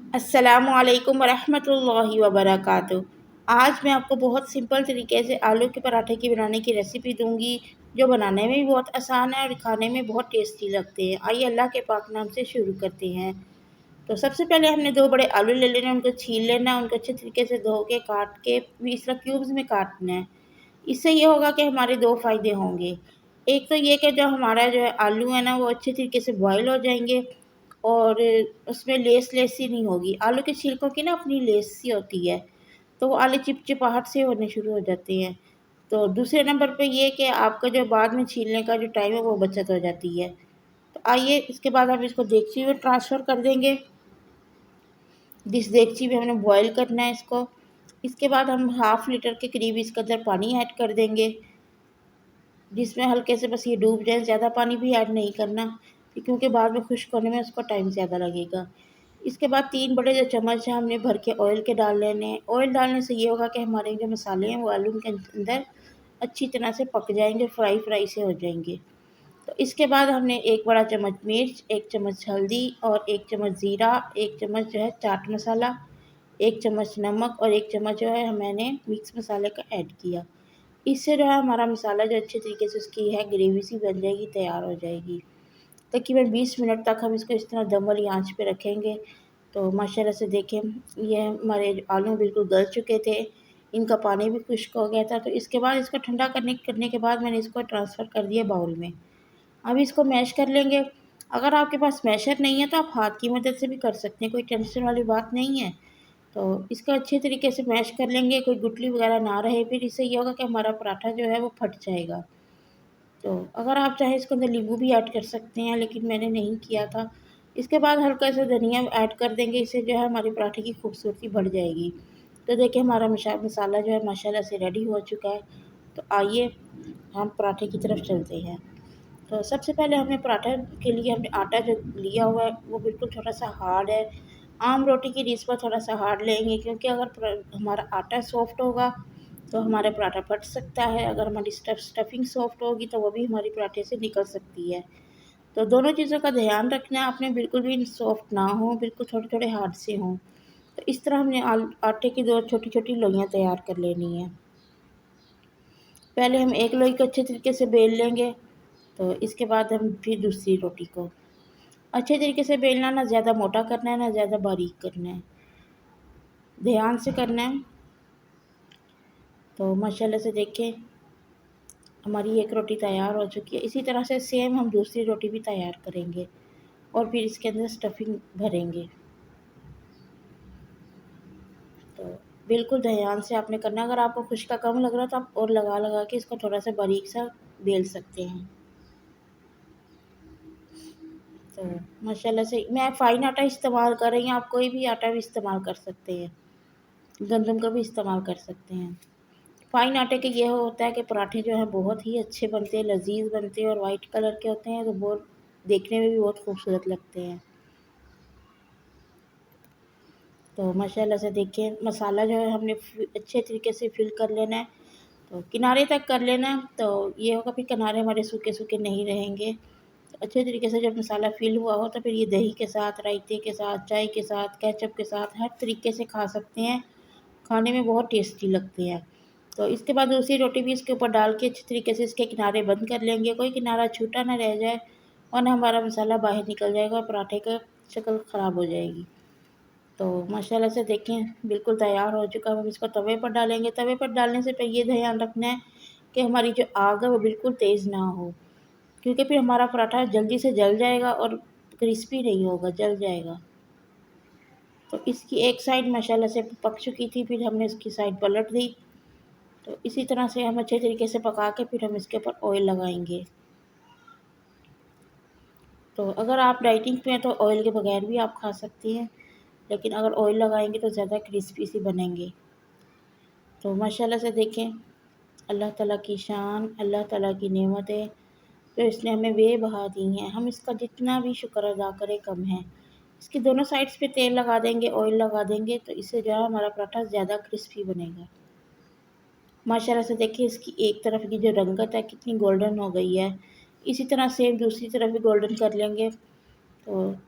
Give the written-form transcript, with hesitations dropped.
السلام علیکم ورحمۃ اللہ وبرکاتہ۔ آج میں آپ کو بہت سمپل طریقے سے آلو کے پراٹھے کی بنانے کی ریسیپی دوں گی، جو بنانے میں بھی بہت آسان ہے اور کھانے میں بہت ٹیسٹی لگتے ہیں۔ آئیے اللہ کے پاک نام سے شروع کرتے ہیں۔ تو سب سے پہلے ہم نے 2 بڑے آلو لے لینے، ان کو چھیل لینا، ان کو اچھے طریقے سے دھو کے کاٹ کے اس طرح کیوبز میں کاٹنا ہے۔ اس سے یہ ہوگا کہ ہمارے 2 فائدے ہوں گے۔ ایک تو یہ کہ جو ہمارا آلو ہے نا وہ اچھے طریقے سے بوائل ہو جائیں گے، اور اس میں لیس سی نہیں ہوگی۔ آلو کے چھلکوں کی نا اپنی لیس سی ہوتی ہے، تو وہ آلو چپچپاہٹ سے ہونے شروع ہو جاتے ہیں۔ تو دوسرے نمبر پہ یہ کہ آپ کا جو بعد میں چھیلنے کا جو ٹائم ہے وہ بچت ہو جاتی ہے۔ تو آئیے اس کے بعد ہم اس کو دیگچی میں ٹرانسفر کر دیں گے۔ جس دیگچی میں ہم نے بوائل کرنا ہے اس کو، اس کے بعد ہم 1/2 لیٹر کے قریب اس کے اندر پانی ایڈ کر دیں گے، جس میں ہلکے سے بس یہ ڈوب جائیں۔ زیادہ پانی بھی ایڈ نہیں کرنا کیونکہ بعد میں خشک ہونے میں اس کو ٹائم زیادہ لگے گا۔ اس کے بعد 3 بڑے جو چمچ ہیں ہم نے بھر کے آئل کے ڈال لینے ہیں۔ آئل ڈالنے سے یہ ہوگا کہ ہمارے جو مسالے ہیں وہ آلو کے اندر اچھی طرح سے پک جائیں گے، فرائی سے ہو جائیں گے۔ تو اس کے بعد ہم نے 1 بڑا چمچ مرچ، 1 چمچ ہلدی اور 1 چمچ زیرہ، 1 چمچ چاٹ مسالہ، 1 چمچ نمک اور 1 چمچ میں نے مکس مسالے کا ایڈ کیا۔ اس سے ہمارا مسالہ جو اچھے طریقے سے اس کی گریوی سی بن جائے گی، تیار ہو جائے گی۔ تقریباً 20 منٹ تک ہم اس کو اس طرح دم والی آنچ پہ رکھیں گے۔ تو ماشاءاللہ سے دیکھیں یہ ہمارے آلو بالکل گل چکے تھے، ان کا پانی بھی خشک ہو گیا تھا۔ تو اس کے بعد اس کو ٹھنڈا کرنے کے بعد میں نے اس کو ٹرانسفر کر دیا باؤل میں۔ اب اس کو میش کر لیں گے۔ اگر آپ کے پاس میشر نہیں ہے تو آپ ہاتھ کی مدد سے بھی کر سکتے ہیں، کوئی ٹینشن والی بات نہیں ہے۔ تو اس کو اچھے طریقے سے میش کر لیں گے، کوئی گٹلی وغیرہ نہ رہے، پھر اس سے یہ ہوگا کہ ہمارا پراٹھا جو ہے وہ پھٹ جائے گا۔ تو اگر آپ چاہیں اس کے اندر لیمبو بھی ایڈ کر سکتے ہیں، لیکن میں نے نہیں کیا تھا۔ اس کے بعد ہلکا سا دھنیا ایڈ کر دیں گے، اس سے ہمارے پراٹھے کی خوبصورتی بڑھ جائے گی۔ تو دیکھیں ہمارا مسالہ ماشاءاللہ سے ریڈی ہو چکا ہے۔ تو آئیے ہم پراٹھے کی طرف چلتے ہیں۔ تو سب سے پہلے ہم نے پراٹھے کے لیے ہم نے آٹا جو لیا ہوا ہے وہ بالکل تھوڑا سا ہارڈ ہے۔ عام روٹی کی نسبت تھوڑا سا ہارڈ لیں گے، کیونکہ اگر ہمارا آٹا سافٹ ہوگا تو ہمارا پراٹھا پھٹ سکتا ہے، اگر ہماری اسٹفنگ سافٹ ہوگی تو وہ بھی ہماری پراٹھے سے نکل سکتی ہے۔ تو دونوں چیزوں کا دھیان رکھنا ہے، آپ نے بالکل بھی سافٹ نہ ہوں، بالکل تھوڑے تھوڑے ہارڈ سے ہوں۔ تو اس طرح ہم نے آٹے کی 2 چھوٹی چھوٹی لوئیاں تیار کر لینی ہیں۔ پہلے ہم ایک لوئی کو اچھے طریقے سے بیل لیں گے، تو اس کے بعد ہم پھر دوسری روٹی کو اچھے طریقے سے بیلنا، نہ زیادہ موٹا کرنا ہے نہ زیادہ باریک کرنا ہے، دھیان سے کرنا ہے۔ تو ماشاءاللہ سے دیکھیں ہماری ایک روٹی تیار ہو چکی ہے۔ اسی طرح سے سیم ہم دوسری روٹی بھی تیار کریں گے اور پھر اس کے اندر اسٹفنگ بھریں گے۔ تو بالکل دھیان سے آپ نے کرنا، اگر آپ کو خشکا کم لگ رہا تو آپ اور لگا کے اس کو تھوڑا سا باریک سا بیل سکتے ہیں۔ تو ماشاءاللہ سے میں فائن آٹا استعمال کر رہی ہوں، آپ کوئی بھی آٹا بھی استعمال کر سکتے ہیں، گندم کا بھی استعمال کر سکتے ہیں۔ فائن آٹے کے یہ ہوتا ہے کہ پراٹھے جو ہیں بہت ہی اچھے بنتے ہیں، لذیذ بنتے ہیں اور وائٹ کلر کے ہوتے ہیں، تو بہت دیکھنے میں بھی بہت خوبصورت لگتے ہیں۔ تو ماشاءاللہ سے دیکھیں مسالہ جو ہے ہم نے اچھے طریقے سے فل کر لینا ہے، تو کنارے تک کر لینا ہے۔ تو یہ ہوگا پھر کنارے ہمارے سوکھے سوکھے نہیں رہیں گے۔ تو اچھے طریقے سے جب مسالہ فل ہوا ہو تو پھر یہ دہی کے ساتھ، رائتے کے ساتھ، چائے کے ساتھ، کیچپ کے ساتھ ہر طریقے سے کھا سکتے ہیں، کھانے میں بہت ٹیسٹی لگتے ہیں۔ تو اس کے بعد دوسری روٹی بھی اس کے اوپر ڈال کے اچھے طریقے سے اس کے کنارے بند کر لیں گے، کوئی کنارہ چھوٹا نہ رہ جائے ورنہ ہمارا مسالہ باہر نکل جائے گا اور پراٹھے کا شکل خراب ہو جائے گی۔ تو ماشاءاللہ سے دیکھیں بالکل تیار ہو چکا ہے۔ ہم اس کو توے پر ڈالیں گے، توے پر ڈالنے سے پہلے یہ دھیان رکھنا ہے کہ ہماری جو آگ ہے وہ بالکل تیز نہ ہو، کیونکہ پھر ہمارا پراٹھا جلدی سے جل جائے گا اور کرسپی نہیں ہوگا، جل جائے گا۔ تو اس کی ایک سائڈ ماشاءاللہ سے پک چکی تھی، پھر ہم نے اس کی سائڈ پلٹ دی۔ تو اسی طرح سے ہم اچھے طریقے سے پکا کے پھر ہم اس کے اوپر آئل لگائیں گے۔ تو اگر آپ ڈائٹنگ پہ ہیں تو آئل کے بغیر بھی آپ کھا سکتے ہیں، لیکن اگر آئل لگائیں گے تو زیادہ کرسپی سی بنیں گے۔ تو ماشاءاللہ سے دیکھیں اللہ تعالیٰ کی شان، اللہ تعالیٰ کی نعمتیں جو اس نے ہمیں بے بہا دی ہیں، ہم اس کا جتنا بھی شکر ادا کریں کم ہے۔ اس کی دونوں سائڈس پہ تیل لگا دیں گے، آئل لگا دیں گے، تو اس سے ہمارا پراٹھا زیادہ کرسپی بنے گا۔ ماشاءاللہ سے دیکھیں اس کی ایک طرف کی جو رنگت ہے کتنی گولڈن ہو گئی ہے، اسی طرح سیم دوسری طرف بھی گولڈن کر لیں گے۔ تو